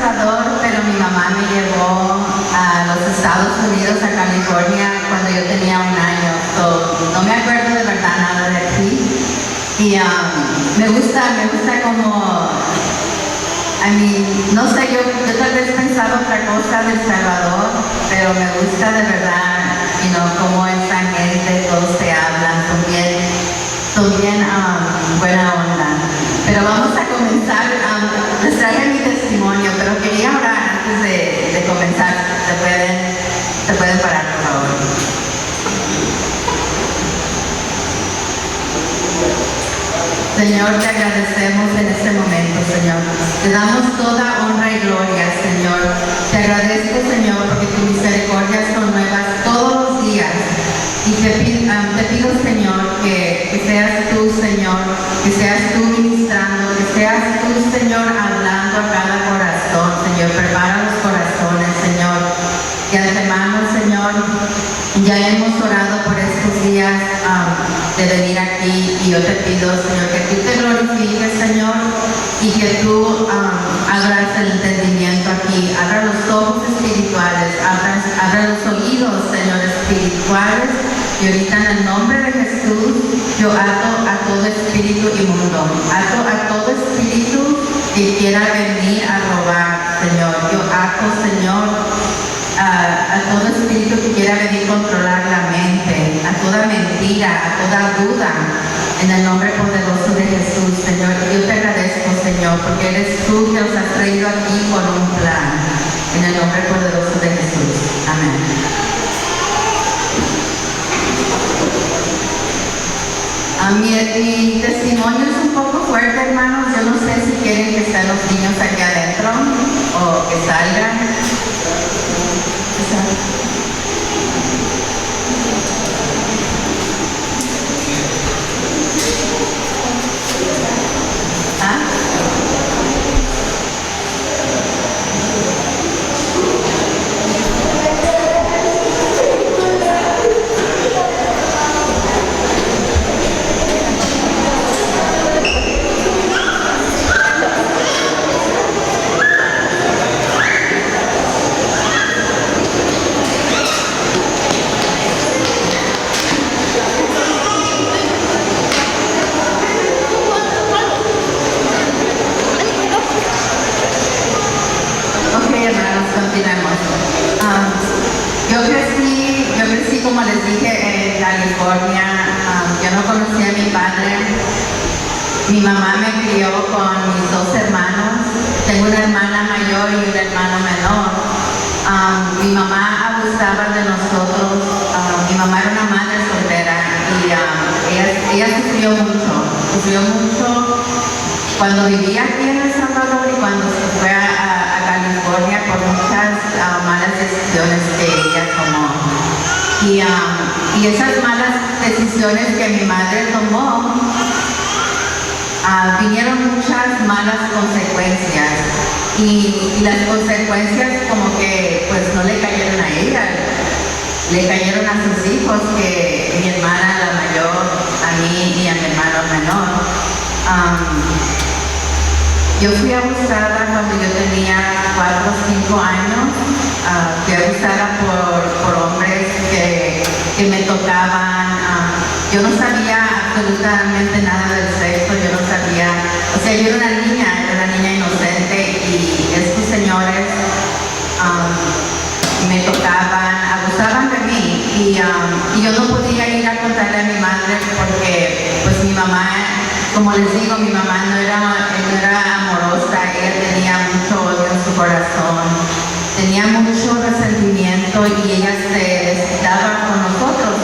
Salvador, pero mi mamá me llevó a los Estados Unidos, a California, cuando yo tenía 1 año. No me acuerdo de verdad nada de aquí. Y me gusta como, no sé, yo tal vez pensaba otra cosa de El Salvador, pero me gusta de verdad, cómo esa gente, todos se hablan, son bien buena onda. Pero vamos a comenzar, les traje mi testimonio, pero quería orar antes de comenzar. ¿Se pueden parar, por favor? Señor, te agradecemos en este momento, Señor. Te damos toda honra y gloria, Señor. Te agradezco, Señor, porque tus misericordias son nuevas todos los días. Y te pido, Señor, que seas tú, Señor, que seas tú ministrando, que seas tú, Señor, hablando a cada corazón, Señor. Prepara los corazones, Señor. De antemano, Señor, ya hemos orado por estos días de venir aquí, y yo te pido, Señor, que tú te glorifiques, Señor, y que tú abras el entendimiento aquí, abra los ojos espirituales, abra los oídos, Señor, espirituales. Y ahorita en el nombre de Jesús, yo ato a todo espíritu inmundo, ato a todo espíritu que quiera venir a robar, Señor. Yo ato, Señor, a todo espíritu que quiera venir a controlar la mente, a toda mentira, a toda duda, en el nombre poderoso de Jesús, Señor. Yo te agradezco, Señor, porque eres tú que nos has traído aquí con un plan, en el nombre poderoso de Jesús. Amén. Mi testimonio es un poco fuerte, hermanos. Yo no sé si quieren que estén los niños aquí adentro o que salgan. Yo crecí, como les dije, en California. Yo no conocía a mi padre. Mi mamá me crió con mis 2 hermanos. Tengo una hermana mayor y un hermano menor. Mi mamá abusaba de nosotros. Mi mamá era una madre soltera y ella sufrió mucho cuando vivía aquí en El Salvador y cuando se fue a California por muchas malas decisiones que ella tomó. Y esas malas decisiones que mi madre tomó, vinieron muchas malas consecuencias. Y las consecuencias como que pues no le cayeron a ella, le cayeron a sus hijos, que mi hermana la mayor, a mí y a mi hermano menor. Yo fui abusada cuando yo tenía 4 o 5 años. Fui abusada por hombres que me tocaban. Yo no sabía absolutamente nada del sexo, yo no sabía, yo era una niña inocente, y estos señores me tocaban, abusaban de mí, y yo no podía ir a contarle a mi madre porque pues mi mamá, como les digo, mi mamá no era amorosa. Ella tenía mucho odio en su corazón, tenía mucho resentimiento, y ella se desquitaba con nosotros,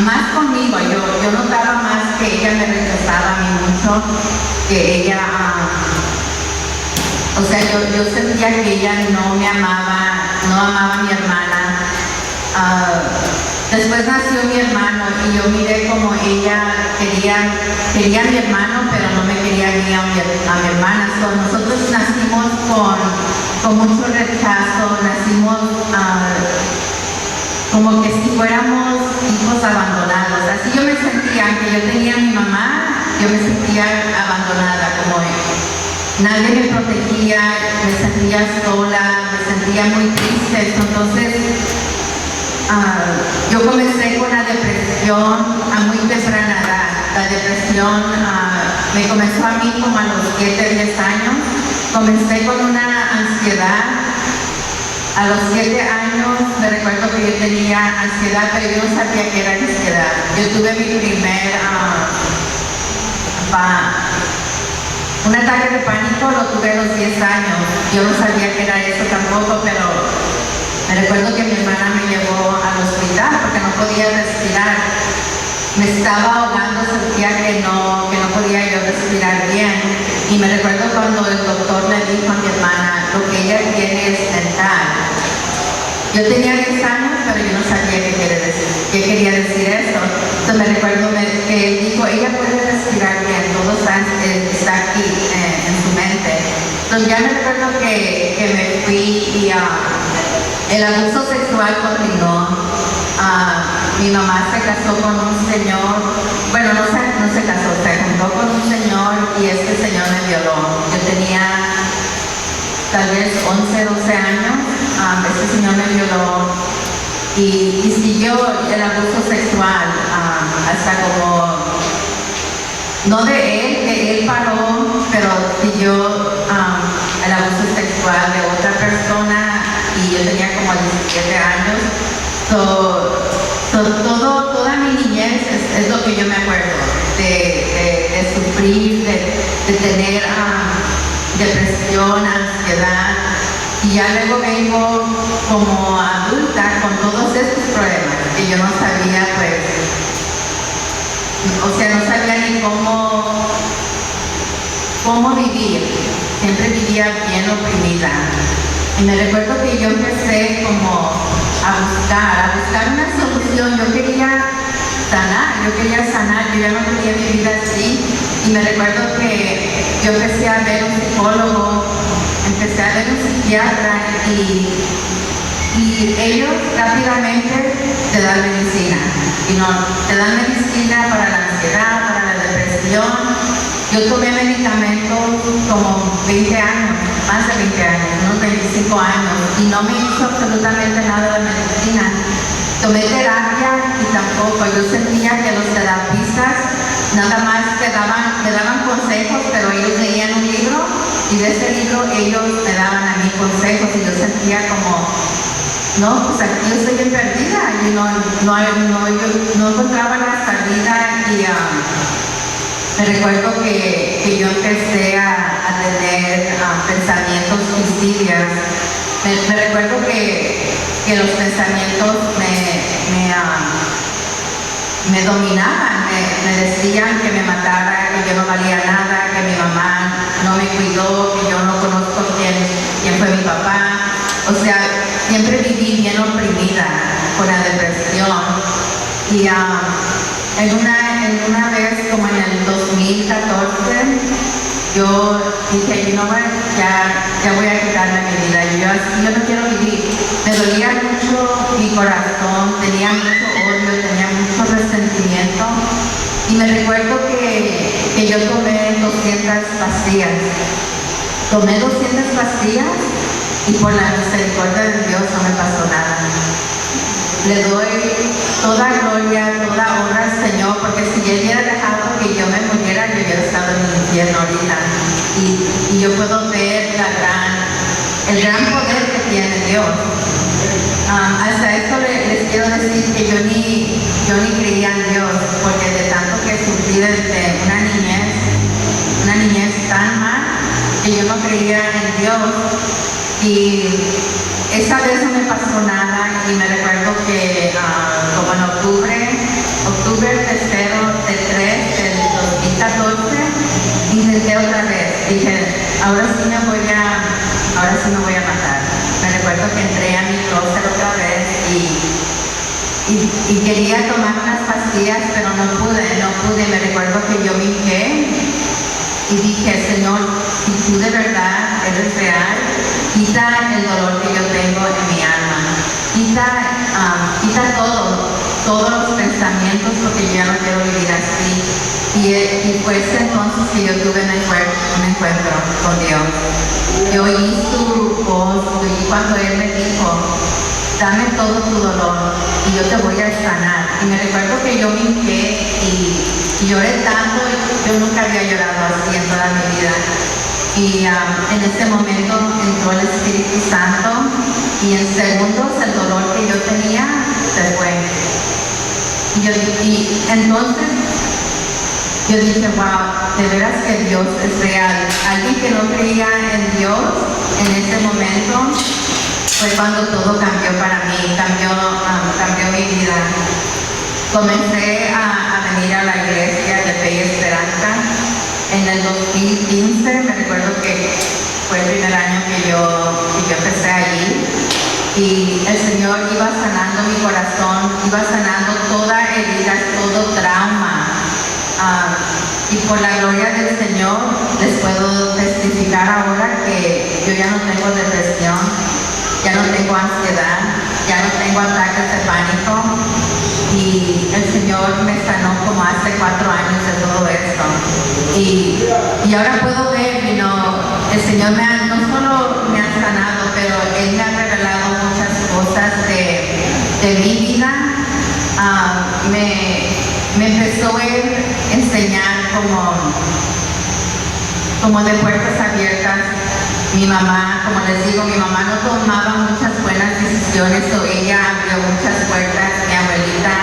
más conmigo. Yo notaba más que ella me rechazaba a mí mucho, que ella, yo sentía que ella no me amaba, no amaba a mi hermana. Después nació mi hermano, y yo miré como ella quería a mi hermano, pero no me quería ni a mi hermana. Nosotros nacimos con mucho rechazo, nacimos como que si fuéramos hijos abandonados. Así yo me sentía, aunque yo tenía a mi mamá, yo me sentía abandonada, como nadie me protegía. me sentía sola, me sentía muy triste. Entonces yo comencé con la depresión a muy temprana edad. La depresión me comenzó a mí como a los 7, 10 años. Comencé con una ansiedad. A los 7 años me recuerdo que yo tenía ansiedad, pero yo no sabía que era ansiedad. Yo tuve mi primer un ataque de pánico, lo tuve a los 10 años. Yo no sabía que era eso tampoco, pero me recuerdo que mi hermana me llevó al hospital porque no podía respirar. Me estaba ahogando, sentía que no podía yo respirar bien. Y me recuerdo cuando el doctor le dijo a mi hermana, lo que ella tiene es mental. Yo tenía 10 años, pero yo no sabía qué quería decir eso. Entonces me recuerdo que él dijo, ella puede respirar bien, todo está aquí en su mente. Entonces ya me recuerdo que me fui y el abuso sexual continuó. Mi mamá se casó con un señor, bueno, no se casó, se juntó con un señor y este señor me violó. Yo tenía tal vez 11, 12 años, este señor me violó y siguió el abuso sexual hasta como, no de él paró, pero siguió el abuso sexual de otra persona y yo tenía como 17 años. Toda mi niñez es lo que yo me acuerdo de sufrir, de tener depresión, ansiedad, y ya luego vengo como adulta con todos estos problemas que yo no sabía, pues, o sea, no sabía ni cómo vivir. Siempre vivía bien oprimida. Y me recuerdo que yo empecé como a buscar una solución. Yo quería sanar, yo ya no quería vivir así. Y me recuerdo que yo empecé a ver un psicólogo, empecé a ver un psiquiatra y ellos rápidamente te dan medicina. Te dan medicina para la ansiedad, para la depresión. Yo tomé medicamentos como 20 años, más de 20 años, unos 25 años, y no me hizo absolutamente nada de medicina. Tomé terapia y tampoco. Yo sentía que los terapistas nada más me daban consejos, pero ellos leían un libro y de ese libro ellos me daban a mí consejos y yo sentía como, no, pues aquí yo estoy bien perdida y no encontraba la salida y me recuerdo que yo empecé a tener pensamientos suicidas. Me recuerdo que los pensamientos me dominaban, me decían que me matara, que yo no valía nada, que mi mamá no me cuidó, que yo no conozco quién fue mi papá. O sea, siempre viví bien oprimida con la depresión. Y en una vez, como en el 2014, yo dije, ya voy a quitarme mi vida. Yo no quiero vivir. Me dolía mucho mi corazón, tenía mucho odio, tenía mucho resentimiento. Y me recuerdo que yo tomé 200 pastillas. Tomé 200 pastillas y por la misericordia de Dios no me pasó nada. Le doy toda gloria, toda honra al Señor, porque si Él hubiera dejado que yo me muriera, yo hubiera estado en el infierno ahorita. Y yo puedo ver el gran poder que tiene Dios. Hasta esto les quiero decir que yo ni creía en Dios, porque de tanto que sufrí desde una niñez tan mal, que yo no creía en Dios. Y esta vez no me pasó nada y me recuerdo que como en octubre 3 del 2014 intenté otra vez. Dije, ahora sí me voy a matar. Me recuerdo que entré a mi closet otra vez y quería tomar unas pastillas, pero no pude. Me recuerdo que yo me hinqué y dije, Señor, si tú de verdad eres real, quita el dolor que yo tengo en mi alma, quita todos los pensamientos, porque yo ya no quiero vivir así. Y fue ese entonces que yo tuve un encuentro con Dios. Yo oí su voz, oí cuando Él me dijo, dame todo tu dolor y yo te voy a sanar. Y me recuerdo que yo me hinqué y lloré tanto, yo nunca había llorado así en toda mi vida. Y en ese momento entró el Espíritu Santo y en segundos el dolor que yo tenía se fue. Y entonces yo dije, wow, de veras que Dios es real. Alguien que no creía en Dios en ese momento fue cuando todo cambió para mí, cambió mi vida. Comencé a venir a la iglesia de Fe y Esperanza. En el 2015 me recuerdo que fue el primer año que yo empecé allí. Y el Señor iba sanando mi corazón, iba sanando toda herida, todo trauma. Y por la gloria del Señor les puedo testificar ahora que yo ya no tengo depresión, ya no tengo ansiedad, ya no tengo ataques de pánico. Y el Señor me sanó como hace 4 años de todo esto. Y ahora puedo ver, el Señor no solo me ha sanado, pero Él me ha revelado muchas cosas de mi vida. Me empezó a enseñar como de puertas abiertas. Mi mamá, como les digo, mi mamá no tomaba muchas buenas decisiones, o ella abrió muchas puertas. Mi abuelita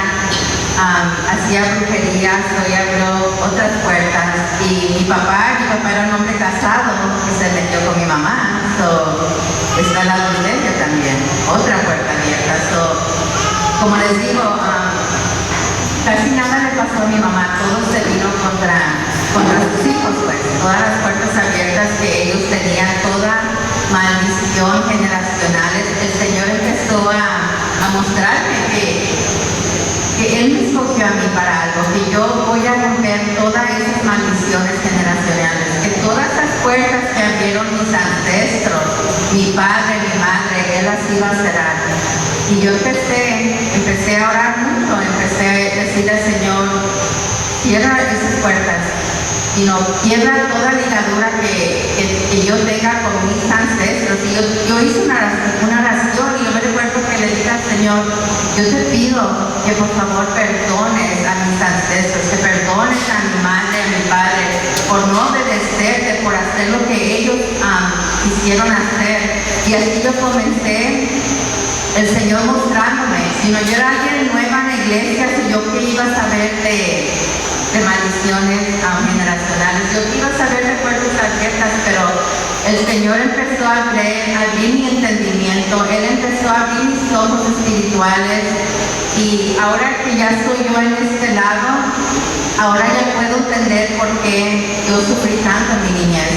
hacía brujerías, o ella abrió otras puertas. Y mi papá era un hombre casado que se metió con mi mamá. Está la adulterio también, otra puerta abierta. Como les digo, casi nada le pasó a mi mamá, todo se vino contra sus hijos, pues. Todas las puertas abiertas que ellos tenían, toda maldición generacional, el Señor empezó a mostrarme que Él me escogió a mí para algo, que yo voy a romper todas esas maldiciones generacionales, que todas esas puertas que abrieron mis ancestros, mi padre, mi madre, Él las iba a cerrar. Y yo empecé a orar mucho, empecé a decirle al Señor, cierra esas puertas, quiebra toda ligadura que yo tenga con mis ancestros. Y yo hice una oración y yo me recuerdo que le dije al Señor, yo te pido que por favor perdones a mis ancestros, que perdones a mi madre, a mi padre, por no obedecerte, por hacer lo que ellos quisieron hacer. Y así yo comencé, el Señor mostrándome, yo era alguien nueva en la iglesia, yo que iba a saber de maldiciones generacionales, yo que iba a saber de puertas abiertas, pero el Señor empezó a abrir mi entendimiento, Él empezó a abrir mis ojos espirituales. Y ahora que ya estoy yo en este lado, ahora ya puedo entender por qué yo sufrí tanto en mi niñez.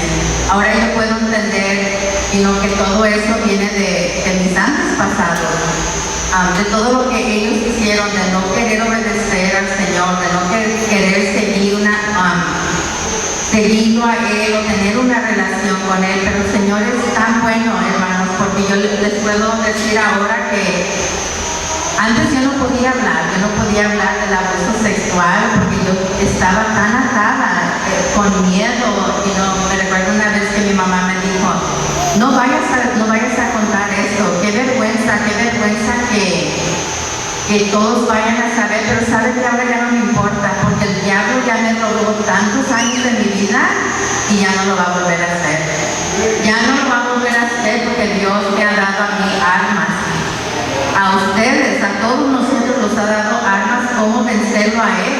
Ahora yo puedo entender que todo eso viene de mis antepasados, de todo lo que ellos hicieron, de no querer obedecer al Señor, de no querer seguirlo a Él o tener una relación con Él. Pero el Señor es tan bueno, hermanos, porque yo les puedo decir ahora que antes yo no podía hablar del abuso sexual porque yo estaba tan atada, con miedo. Me recuerdo una vez que mi mamá me dijo, no vayas a contar esto, qué vergüenza que todos vayan a saber. Pero sabe que ahora ya no me importa, porque el diablo ya me robó tantos años de mi vida y ya no lo va a volver a hacer. Ya no lo va a volver a hacer porque Dios me ha dado a mí armas. A ustedes, a todos nosotros nos ha dado armas cómo vencerlo a Él.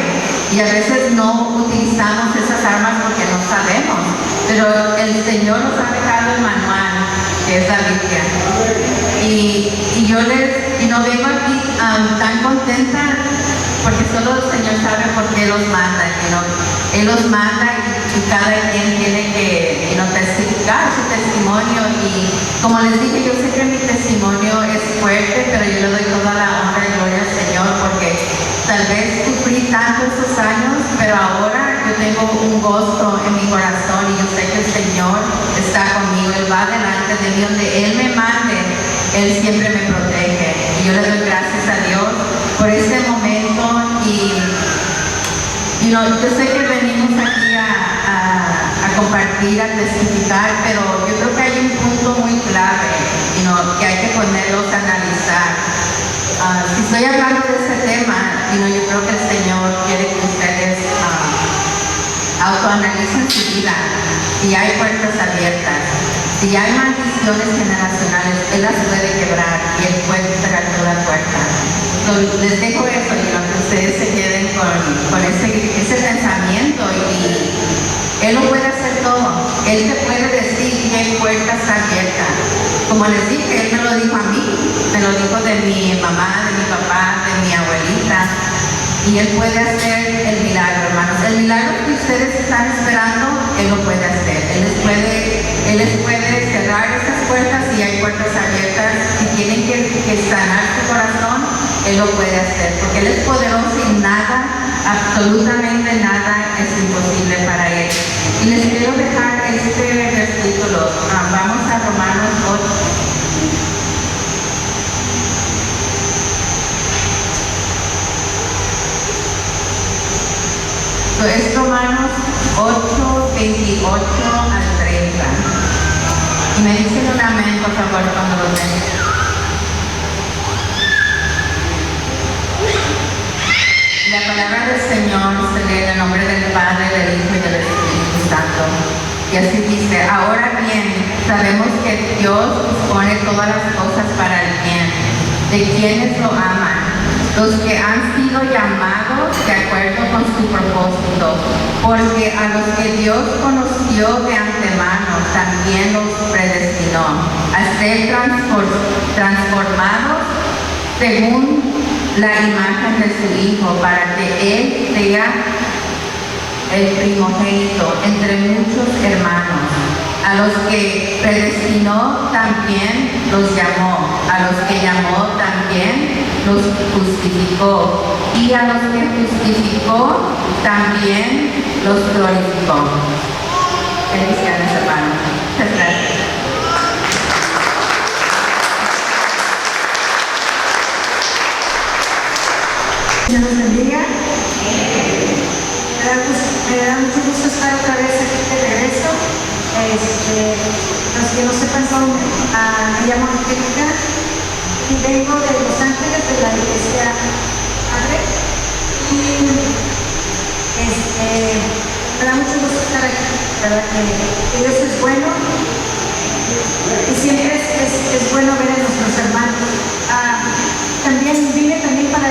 Y a veces no utilizamos esas armas porque no sabemos. Pero el Señor nos ha dejado el manual, que es la Biblia. Y yo vengo aquí tan contenta porque solo el Señor sabe por qué los manda. Él los manda y cada quien tiene que testificar su testimonio. Y como les dije, yo sé que mi testimonio es fuerte, pero yo le doy toda la honra y gloria al Señor porque tal vez sufrí tanto esos años, pero ahora yo tengo un gozo en mi corazón y yo sé que el Señor está conmigo. Él va delante de mí, donde Él me mande, Él siempre me protege. Y yo le doy gracias a Dios por este momento. Y yo sé que venía compartir, a testificar, pero yo creo que hay un punto muy clave que hay que ponerlos a analizar. Si estoy hablando de este tema, yo creo que el Señor quiere que ustedes autoanalicen su vida, si hay puertas abiertas, si hay maldiciones generacionales, Él las puede quebrar y Él puede cerrar toda puerta. Les dejo eso, que ustedes se queden con ese pensamiento y Él lo puede hacer todo. Él te puede decir qué puerta está abierta. Como les dije, Él me lo dijo a mí, me lo dijo de mi mamá, de mi papá, de mi abuelita. Y Él puede hacer el milagro, hermanos. El milagro que ustedes están esperando, Él lo puede hacer. Él les puede cerrar esas puertas si hay puertas abiertas. Si tienen que sanar su corazón, Él lo puede hacer. Porque Él es poderoso y nada, absolutamente nada es imposible para Él. Y les quiero dejar este versículo. Vamos a Romanos 8. Es Romanos 8, 28 al 30. Y me dicen un amén, por favor, cuando lo ven. La palabra del Señor se lee en el nombre del Padre, del Hijo y del Espíritu Santo. Y así dice: ahora bien, sabemos que Dios dispone todas las cosas para el bien de quienes lo aman, los que han sido llamados de acuerdo con su propósito, porque a los que Dios conoció de antemano también los predestinó a ser transformados según la imagen de su Hijo, para que Él sea el primogénito entre muchos hermanos. A los que predestinó también los llamó, a los que llamó también los justificó, y a los que justificó también los glorificó. Bendiciones, hermanos. Muchas gracias. Dios los bendiga. Me da mucho gusto estar otra vez aquí de regreso. Los que no sepan, me llamo Angélica y vengo de Los Ángeles, de la iglesia Padre. Y me da mucho gusto estar aquí, ¿verdad? Que Dios es bueno y siempre es bueno ver a nuestros hermanos. También vine para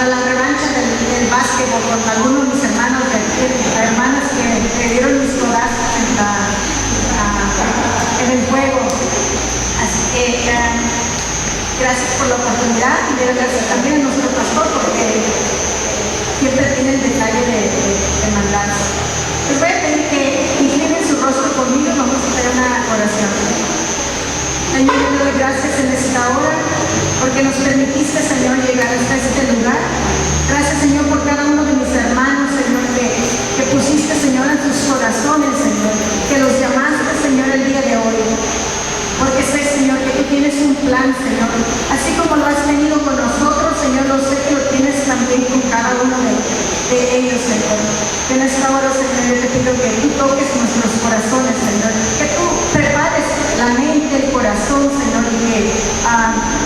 la revancha del básquetbol con algunos de mis hermanos, hermanas que me dieron mis codazos en el juego. Así que gracias por la oportunidad y gracias también a nuestro pastor, porque siempre tiene el detalle de mandarse. Les voy a pedir que inclinen su rostro conmigo. Vamos a hacer una oración. Señor, yo te doy gracias en esta hora porque nos permitiste, Señor, llegar hasta este lugar. Gracias, Señor, por cada uno de mis hermanos, Señor, que pusiste, Señor, en tus corazones, Señor, que los llamaste, Señor, el día de hoy. Porque sé, Señor, que tú tienes un plan, Señor. Así como lo has tenido con nosotros, Señor, lo sé que lo tienes también con cada uno de ellos, Señor. En esta hora, Señor, yo te pido que tú toques nuestros corazones, Señor. Que tú prepares la mente, el corazón, Señor, y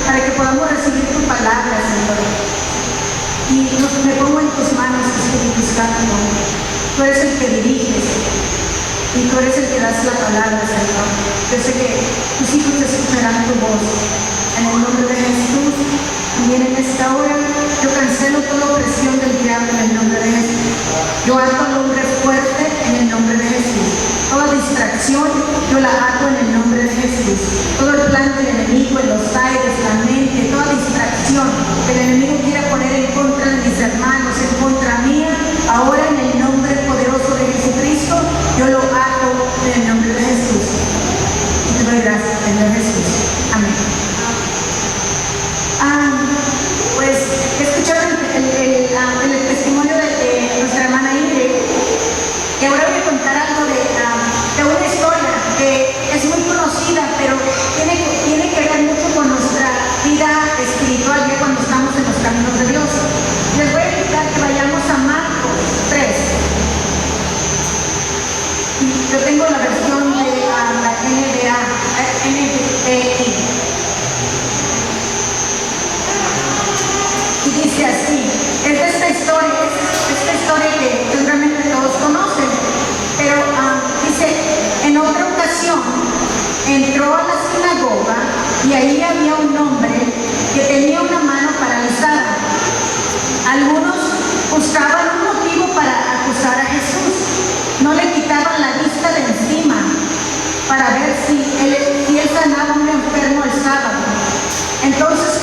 para que podamos recibir tu palabra, Señor. Y me pongo en tus manos, Espíritu Santo. Tú eres el que diriges y tú eres el que das la palabra, Señor. Yo sé que tus hijos te escucharán tu voz. En el nombre de Jesús, también en esta hora, yo cancelo toda opresión del diablo en el nombre de Jesús. Yo ato al hombre fuerte en el nombre de Jesús. Toda distracción, yo la ato en el nombre de Jesús. Todo el plan del enemigo en los aires, la mente, toda distracción que el enemigo quiera poner en contra de mis hermanos, en contra mía, ahora en el nombre poderoso de Jesucristo, yo lo ato en el nombre de Jesús. Y te doy gracias, Señor Jesús. Amén. Pues escucharon el testimonio de nuestra hermana Ingrid. y ahí había un hombre que tenía una mano paralizada. Algunos buscaban un motivo para acusar a Jesús. No le quitaban la vista de encima para ver si él sanaba a un enfermo el sábado. Entonces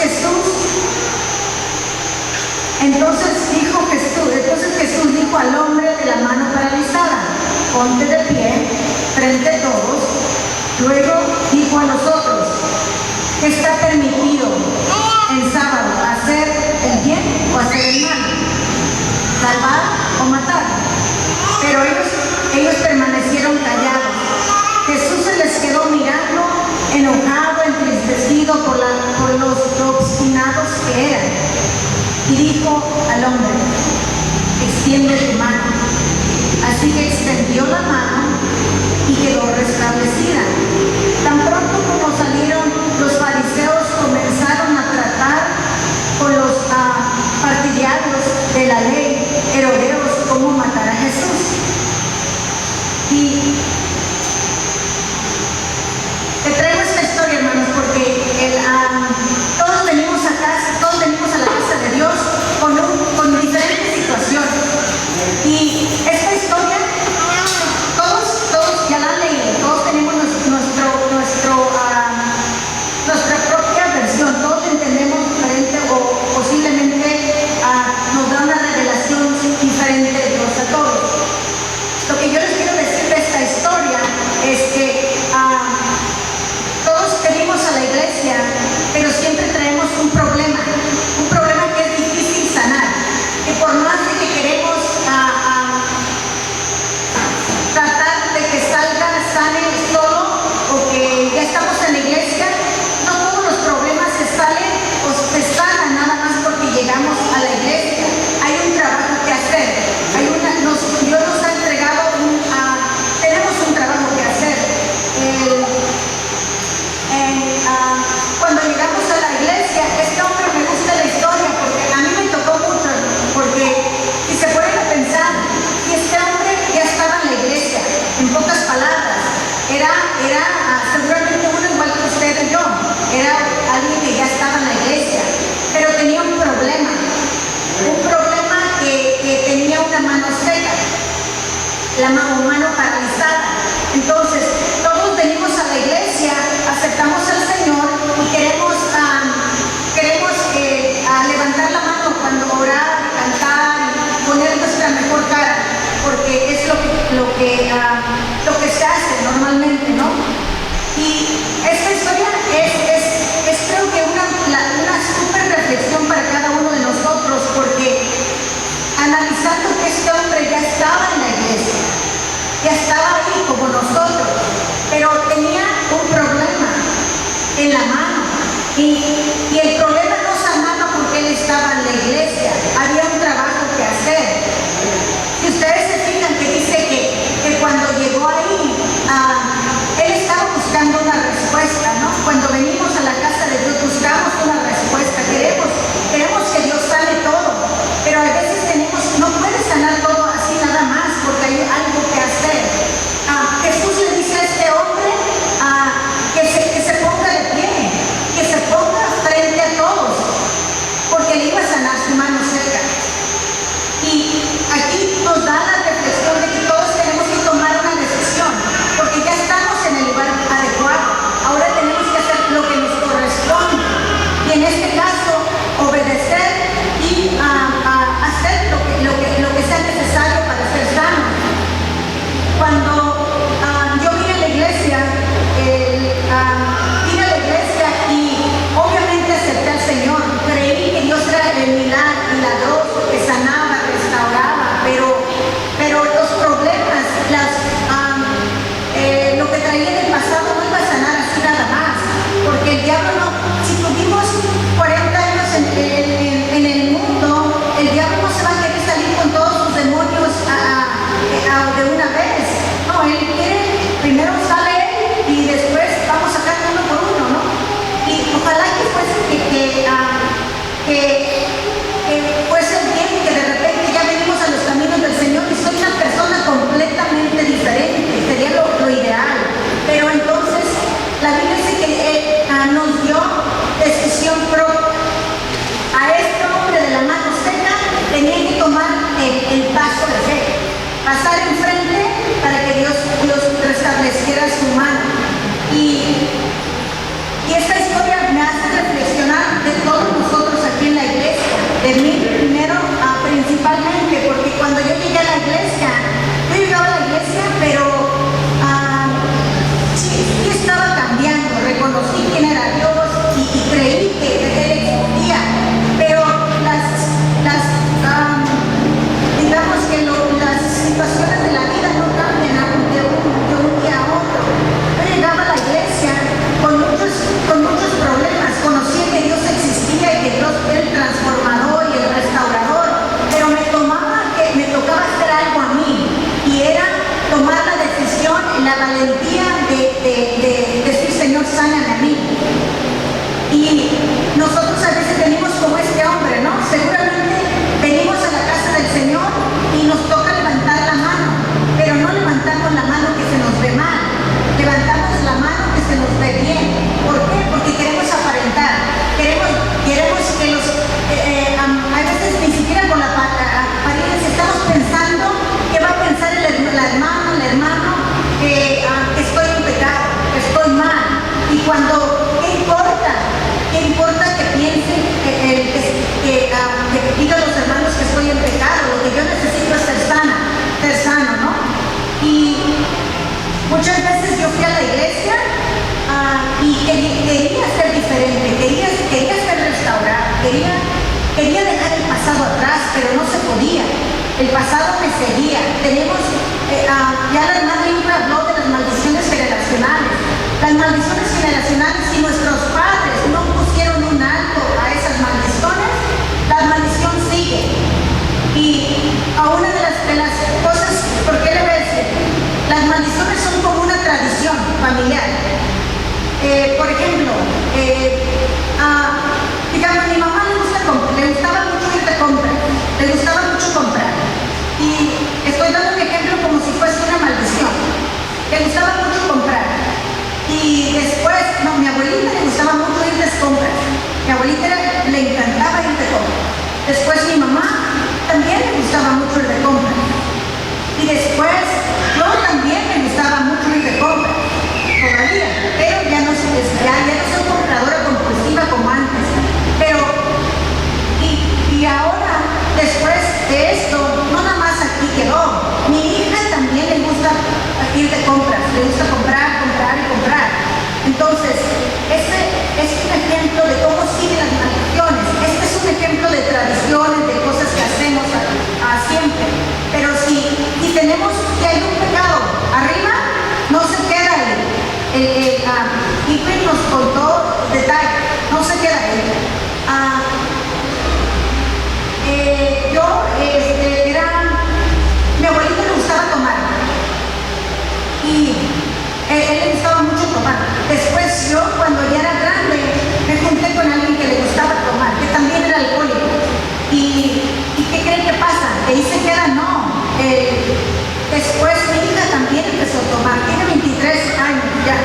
Jesús dijo al hombre de la mano paralizada: ponte de pie frente a todos. Luego dijo a los otros: ¿está permitido en sábado hacer el bien o hacer el mal? ¿Salvar o matar? Pero ellos permanecieron callados. Jesús se les quedó mirando, enojado, entristecido por los obstinados que eran, y dijo al hombre: extiende tu mano. Así que extendió la mano y quedó restablecida. Tan pronto como salieron, los fariseos comenzaron a tratar con los partidarios de la ley, herodeos, cómo matar a Jesús. Y te traigo esta historia, hermanos, porque todos venimos a la casa de Dios con diferentes situaciones. Y esta historia, todos ya la han leído, todos tenemos nuestra y quería ser diferente, quería ser restaurada, quería dejar el pasado atrás, pero no se podía. El pasado me seguía. Tenemos, ya la hermana Ingrid habló de las maldiciones generacionales. Las maldiciones generacionales, si nuestros padres no pusieron un alto a esas maldiciones, la maldición sigue. Y a una de las cosas, ¿por qué le voy a decir? Las maldiciones son como una tradición familiar. Por ejemplo, digamos, a mi mamá le gustaba mucho ir de compra, le gustaba mucho comprar. Y estoy dando un ejemplo como si fuese una maldición. Le gustaba mucho comprar. Y después, mi abuelita le gustaba mucho ir de compras. Mi abuelita le encantaba ir de compras. Después mi mamá también le gustaba mucho ir de compras. Y después yo también me gustaba mucho ir de compras. Todavía, pero ya no soy compradora compulsiva como antes. Pero, y ahora, después de esto, no nada más aquí quedó. Mi hija también le gusta ir de compras, le gusta comprar, comprar y comprar. Entonces, este es un ejemplo de cómo siguen las maldiciones. Este es un ejemplo de tradiciones, de cosas que hacemos siempre. Pero si tenemos que hay un pecado arriba, no se queda ahí. Ingrid nos contó detalles, no se queda ahí. Mi abuelito le gustaba tomar y él le gustaba mucho tomar. Después yo, cuando ya era grande, me junté con alguien que le gustaba tomar, que también era alcohólico. ¿Y qué creen que pasa? Que ahí se queda, no. Después mi hija también empezó a tomar, tiene 23 años ya.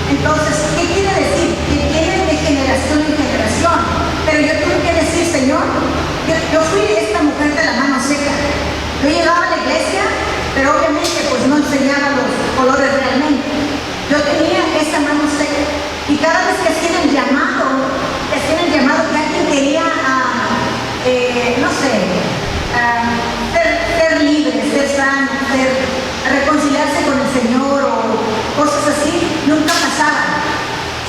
Entonces, ¿qué quiere decir? Que viene de generación en generación. Pero yo tuve que decir, Señor, yo fui esta mujer de la mano seca. Yo llegaba a la iglesia, pero obviamente pues no enseñaba los colores realmente. Yo tenía esa mano seca. Y cada vez que hacían el llamado que alguien quería, no sé, ser libre, ser sano, reconciliarse con el Señor o cosas así, nunca pasaba.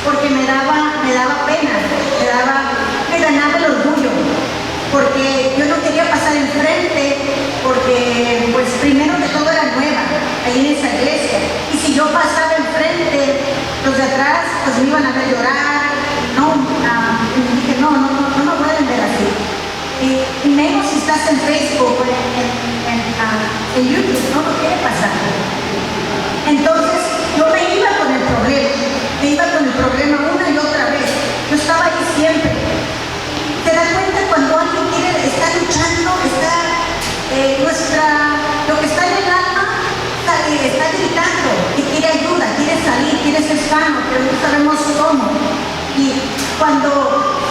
Porque me daba pena, me ganaba el orgullo. Porque yo no quería pasar enfrente, porque pues primero de todo era nueva ahí en esa iglesia, y si yo pasaba enfrente, los de atrás pues me iban a ver llorar, y dije no me pueden ver así, y menos si estás en Facebook, en YouTube, no lo quiere pasar. Entonces yo me iba con el problema una y otra vez, yo estaba ahí siempre. ¿Te das cuenta cuando alguien está luchando, lo que está en el alma está gritando, que quiere ayuda, quiere salir, quiere ser sano, pero no sabemos cómo? Y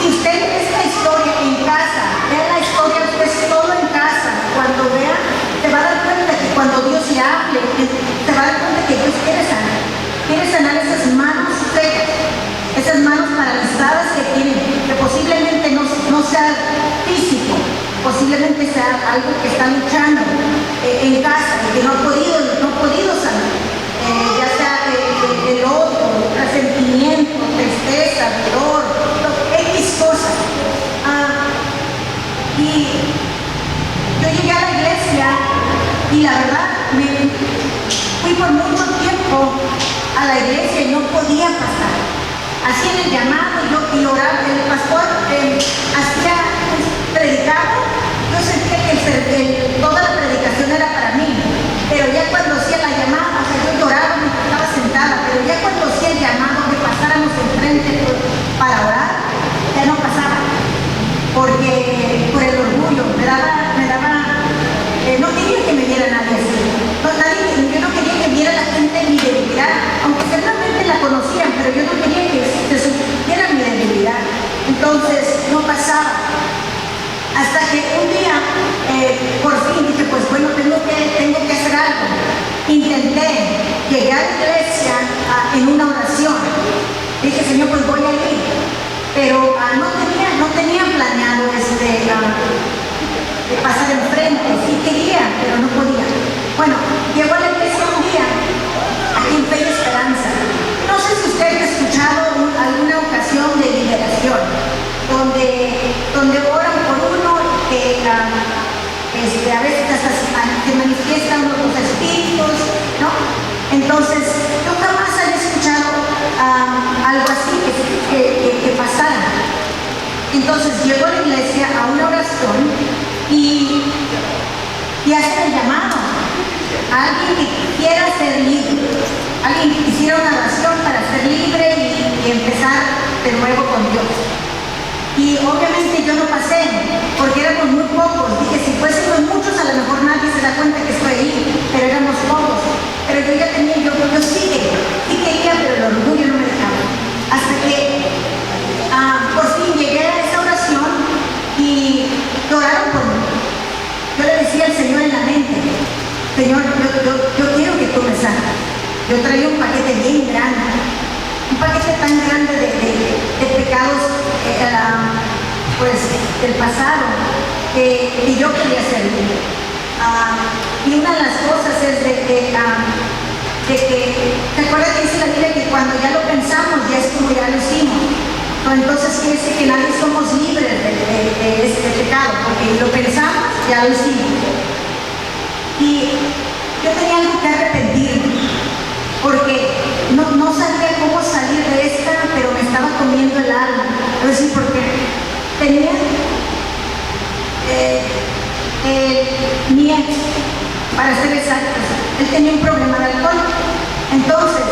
si usted ve esta historia en casa, vea la historia pues todo en casa, cuando vea, te va a dar cuenta que cuando Dios le hable, te va a dar cuenta que Dios quiere sanar esas manos secas, esas manos paralizadas que tienen, que posiblemente no sea físico, posiblemente sea algo que está luchando en casa y que no ha podido sanar, ya sea el odio, resentimiento, tristeza, dolor, X cosas. Y yo llegué a la iglesia y la verdad fui por mucho tiempo a la iglesia y no podía pasar. Hacían el llamado y oraba, el pastor predicaba, yo sentía que toda la predicación era para mí, pero ya cuando hacía la llamada, yo lloraba mientras estaba sentada, pero ya cuando hacía el llamado que pasáramos enfrente para orar, ya no pasaba, porque por el orgullo me daba no quería que me viera nadie así, yo no quería que viera la gente mi debilidad, aunque seguramente la conocían, pero yo no quería que se supiera mi debilidad. Entonces no pasaba, hasta que un día por fin dije, pues bueno, tengo que hacer algo. Intenté, llegué a la iglesia en una oración, dije, Señor, pues voy a ir, pero no tenía planeado pasar enfrente, sí quería, pero no podía. Bueno, llegó a la iglesia un día, aquí en Fe y Esperanza. No sé si usted ha escuchado manifiestan los espíritus, ¿no? Entonces, yo jamás había escuchado algo así que pasara. Entonces, llego a la iglesia a una oración y hacen el llamado a alguien que quiera ser libre, alguien que quisiera una oración para ser libre y empezar de nuevo con Dios. Y obviamente yo no pasé, porque éramos muy pocos. Dije, si fuésemos muchos, a lo mejor nadie se da cuenta que estoy ahí, pero éramos pocos. Pero yo ya tenía, yo sí quería, pero el orgullo no me dejaba. Hasta que por fin llegué a esa oración y oraron por mí. Yo le decía al Señor en la mente, Señor, yo quiero que tú me sanes. Yo traía un paquete bien grande, un paquete tan grande de pecados pues del pasado que yo quería ser libre. Y una de las cosas es de que ¿te acuerdas que dice la Biblia que cuando ya lo pensamos ya es como ya lo hicimos? Entonces quiere decir que nadie somos libres de este pecado, porque lo pensamos, ya lo hicimos. Y yo tenía algo que arrepentirme, porque no sabía cómo salir de esta, pero me estaba comiendo el alma. Es decir, porque tenía mi ex, para ser exactos, él tenía un problema de alcohol. Entonces,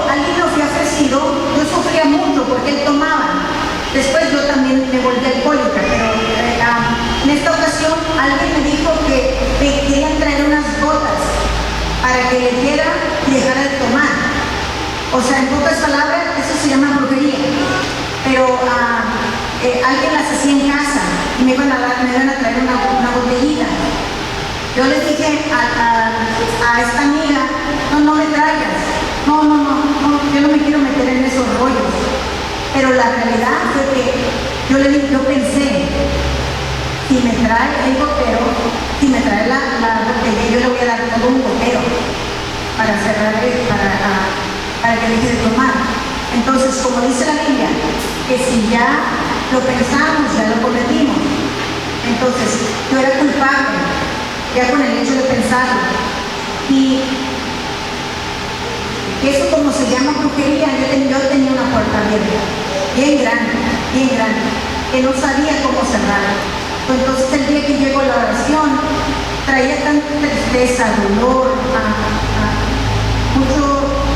alguien lo fui ofrecido, yo sufría mucho porque él tomaba. Después yo también me volví alcohólica, pero en esta ocasión alguien me dijo que me querían traer unas gotas para que le diera y dejara de tomar. O sea, en pocas palabras, eso se llama brujería. Pero alguien las hacía en casa y me iban a traer una botellita. Yo le dije a esta amiga, no me traigas, no, yo no me quiero meter en esos rollos. Pero la realidad fue que yo pensé, si me trae el gotero, si me trae la botella, yo le voy a dar todo un gotero para cerrar, para que deje de tomar. Entonces, como dice la Biblia, que si ya lo pensamos, ya lo cometimos. Entonces, yo era culpable, ya con el hecho de pensarlo. Y eso, como se llama brujería, yo tenía una puerta abierta, bien grande, que no sabía cómo cerrar. Entonces, el día que llegó la oración, traía tanta tristeza, dolor, mucho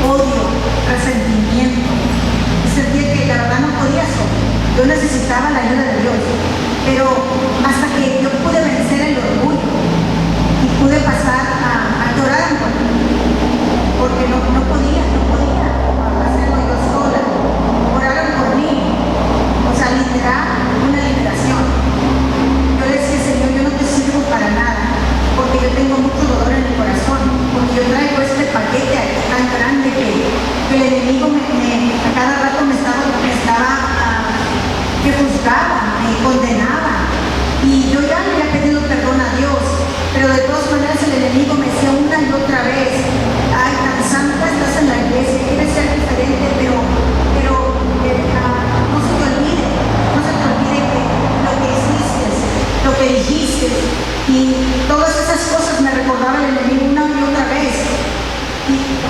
odio, resentimiento. Sentía que la verdad no podía solo. Yo necesitaba la ayuda de Dios. Pero hasta que yo pude vencer el orgullo y pude pasar a llorar por mí, porque no podía hacerlo yo sola. Oraron por mí. O sea, literal, una liberación. Yo le decía, Señor, yo no te sirvo para nada, porque yo tengo mucho dolor en el corazón, porque yo traigo este paquete aquí tan grande que el enemigo a cada rato me estaba que juzgaba, me condenaba. Y yo ya le había pedido perdón a Dios, pero de todas maneras el enemigo me decía una y otra vez, ay, tan santa estás en la iglesia, quieres ser diferente, pero no se te olvide que lo que hiciste, lo que dijiste, y todas esas cosas me recordaba el enemigo una y otra vez. Y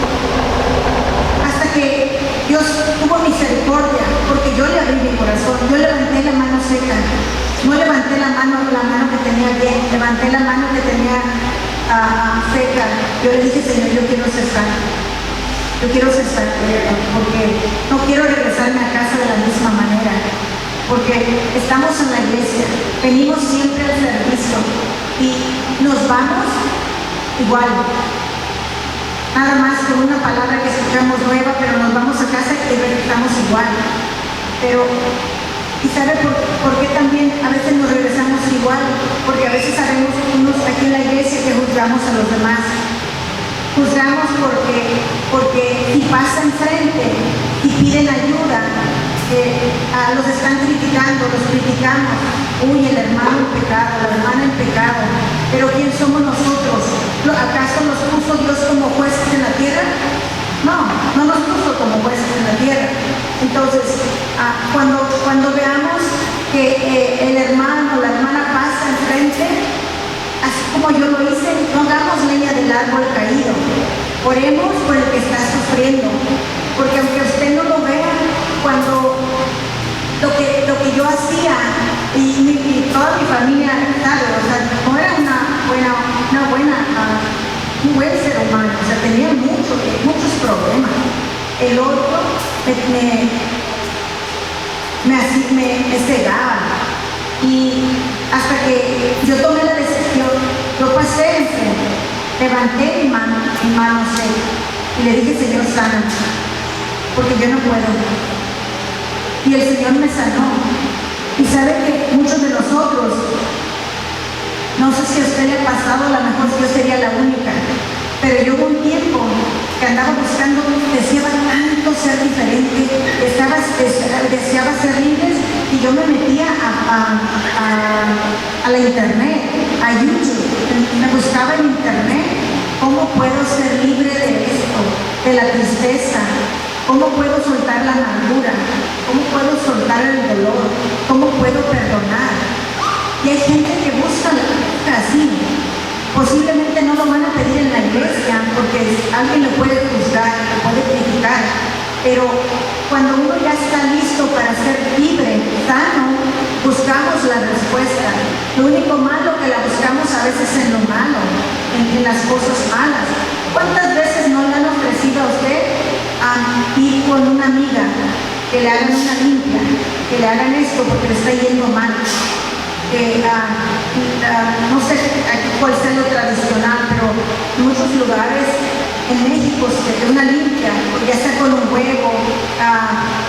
hasta que Dios tuvo misericordia, porque yo le abrí mi corazón, yo levanté la mano seca, no levanté la mano que tenía bien, levanté la mano que tenía seca. Yo le dije, Señor, yo quiero cesar, porque no quiero regresarme a casa de la misma manera, porque estamos en la iglesia, venimos siempre al servicio y nos vamos igual. Nada más con una palabra que escuchamos nueva, pero nos vamos a casa y regresamos igual. Pero, ¿y sabe por qué también a veces nos regresamos igual? Porque a veces sabemos unos aquí en la iglesia que juzgamos a los demás. Juzgamos porque si pasa enfrente y piden ayuda, los están criticando, los criticamos. Uy, el hermano en pecado, la hermana en pecado. Pero ¿quién somos nosotros? ¿Acaso nos puso Dios como jueces en la tierra? No nos puso como jueces en la tierra. Entonces, cuando veamos que el hermano o la hermana pasa enfrente, como yo lo hice, no hagamos leña del árbol caído. Oremos por el que está sufriendo, porque aunque usted no lo vea, cuando lo que yo hacía, y toda mi familia sabe, o sea, no era un buen ser humano, o sea, tenía muchos problemas. El otro me cegaba, y hasta que yo tomé la decisión, yo pasé enfrente, levanté mi mano y le dije: Señor, sana, porque yo no puedo. Y el Señor me sanó. Y sabe que muchos de nosotros, no sé si a usted le ha pasado, a lo mejor yo sería la única, pero yo hubo un tiempo que andaba buscando, deseaba tanto ser diferente, deseaba ser libre, y yo me metía a la internet, a YouTube, me buscaba en internet cómo puedo ser libre de esto, de la tristeza, cómo puedo soltar la amargura, cómo puedo soltar el dolor, cómo puedo perdonar. Y hay gente que busca así. Posiblemente no lo van a pedir en la iglesia porque alguien lo puede juzgar, lo puede criticar, pero cuando uno ya está listo para ser libre, sano, buscamos la respuesta. Lo único malo que la buscamos a veces en lo malo, en las cosas malas. ¿Cuántas veces no le han ofrecido a usted ir con una amiga, que le hagan una limpia, que le hagan esto porque le está yendo mal? No sé cuál sea lo tradicional, pero en muchos lugares en México una limpia, ya sea con un huevo,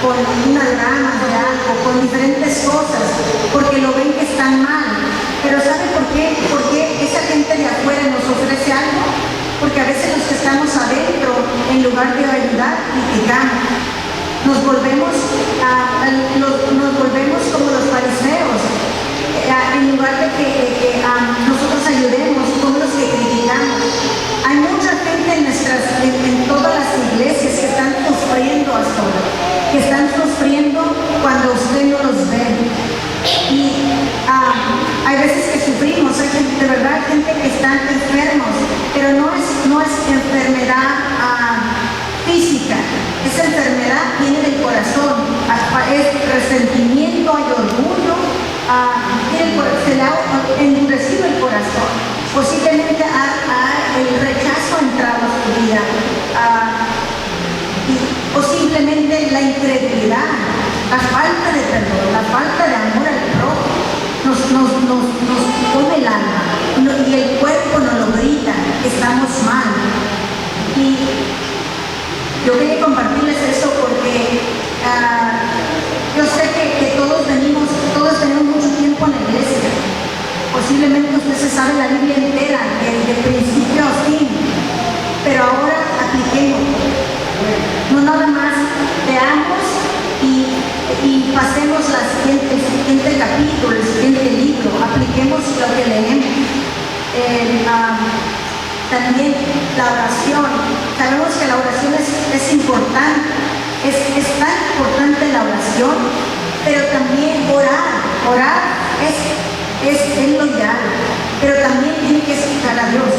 con unas ramas de algo, con diferentes cosas, porque lo ven que están mal. Pero ¿sabe por qué? Porque esa gente de afuera nos ofrece algo, porque a veces los que estamos adentro, en lugar de ayudar, criticamos. Nos volvemos como los fariseos. En lugar de que nosotros ayudemos, somos los que criticamos. Hay mucha gente en todas las iglesias que están sufriendo hasta ahora, que están sufriendo cuando usted no los ve. Y hay veces que sufrimos, hay gente, de verdad, hay gente que está enfermos, pero no es enfermedad física, esa enfermedad viene del corazón, es resentimiento, hay orgullo, se le ha endurecido el corazón, posiblemente el rechazo ha entrado a su vida, posiblemente la incredulidad, la falta de perdón, la falta de amor al prójimo nos come el alma, y el cuerpo nos lo grita, estamos mal. Y yo quería compartirles eso porque yo sé que todos tenemos mucho tiempo en la iglesia. Posiblemente usted se sabe la Biblia entera, de principio a fin, pero ahora apliquemos. No nada más veamos y pasemos el siguiente capítulo, el siguiente libro, apliquemos lo que leemos. También la oración, sabemos que la oración es importante, es tan importante la oración, pero también orar es lo ideal, pero también tiene que escuchar a Dios,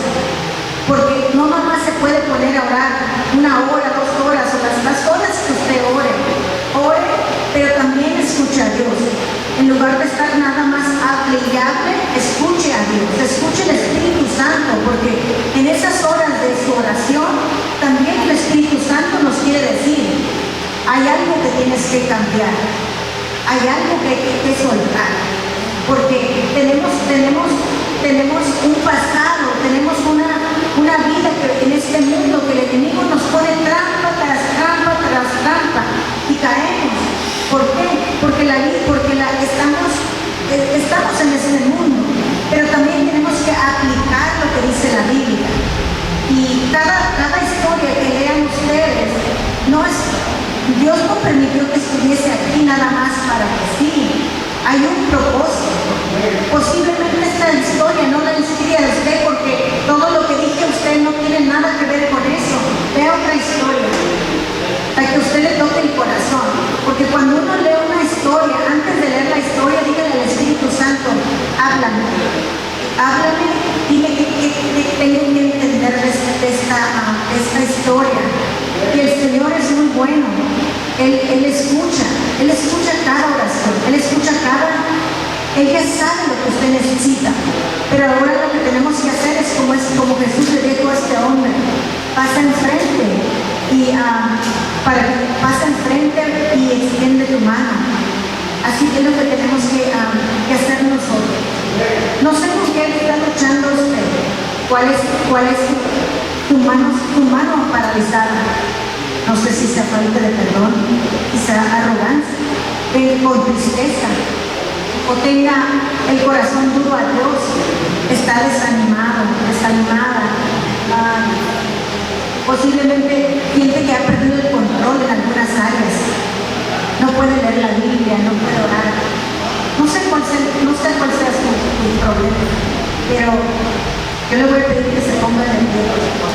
porque no nada más se puede poner a orar 1 hora, 2 horas o las horas que usted ore, pero también escuche a Dios. En lugar de estar nada más hable y hable, escuche a Dios, escuche el Espíritu Santo, porque en esas horas de su oración también el Espíritu Santo nos quiere decir: hay algo que tienes que cambiar, hay algo que hay que soltar, porque tenemos un pasado, tenemos una vida en este mundo que el enemigo nos pone trampa tras trampa tras trampa y caemos. ¿Por qué? Porque estamos en este mundo, pero también tenemos que aplicar lo que dice la Biblia. Y cada historia que lean ustedes, Dios no permitió que estuviese aquí nada más para que sí. Hay un propósito. Posiblemente esta historia no la inspire a usted porque todo lo que dije a usted no tiene nada que ver con eso. Vea otra historia, para que a usted le toque el corazón. Porque cuando uno lee una historia, antes de leer la historia, dígale al Espíritu Santo: háblame, dime qué tengo que entender de esta historia? Y el Señor es muy bueno. Él escucha cada oración, Él escucha Él ya sabe lo que usted necesita, pero ahora lo que tenemos que hacer es como Jesús le dijo a este hombre: pasa enfrente y pasa enfrente y extiende tu mano. Así que es lo que tenemos que hacer nosotros. No sé con qué está luchando usted. ¿Cuál es tu mano paralizada? No sé si sea falta de perdón, quizá arrogancia, con tristeza, o tenga el corazón duro a Dios, está desanimado, desanimada, posiblemente siente que ha perdido el control en algunas áreas, no puede leer la Biblia, no puede orar. No sé cuál sea su problema, pero yo le voy a pedir que se ponga de pie.